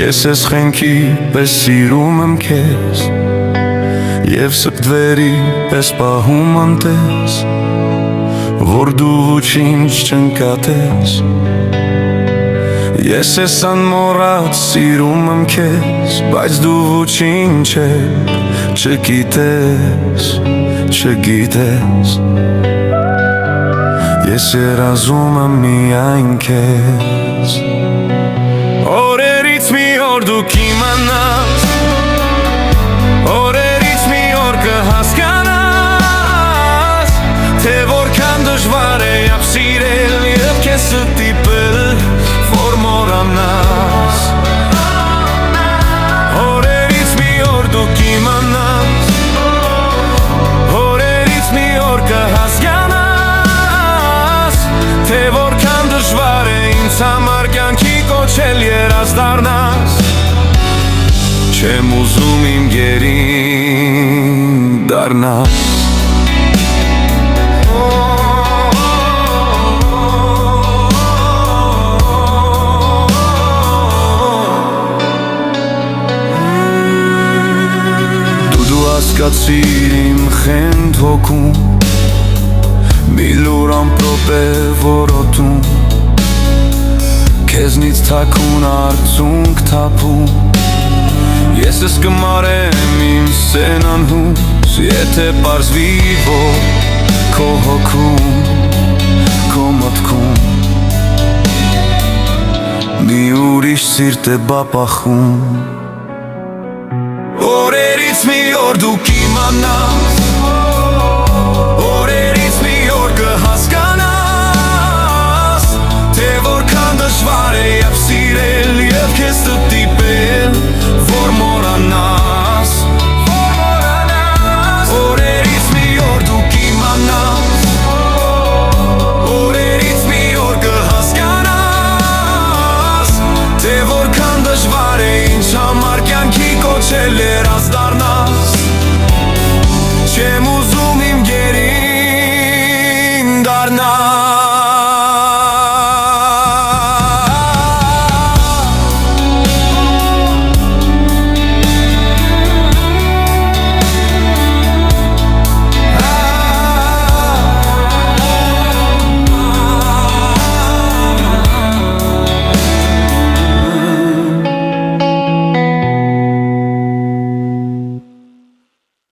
Ես ես խենքի պես սիրում եմ քեզ Եվ սպտվերի պես պահում անտես Որ դու ոչինչ չնկատես Ես ես անմոռատ սիրում եմ քեզ Բայց դու ոչինչ չգիտես Ես երազում եմ միայն քեզ Օրերից մի օր դու կիմանաս Օրերից մի օր կհասկանաս Թե որքան դժվար է ապսիրել Եվ քեզ ստիպել որ մոռանաս Օրերից մի օր դու կիմանաս Օրերից մի օր կհասկանաս Թե որքան դժվար է ինձ համար կյանքի կոչել երազ դառնաս Չեմ ուզում իմ գերին դառնաս Դու հասկացիր իմ խենթ հոգում Մի լուր ամպրոպ է որոտում Քեզնից թաքուն արցունք թափում Ես ես կմարեմ իմ սենան հուս Եթե պարզվի որ քո հոգում Քո մտքում Մի ուրիշ սիրտ է բապախում Օրերից մի օր դու կիմանաս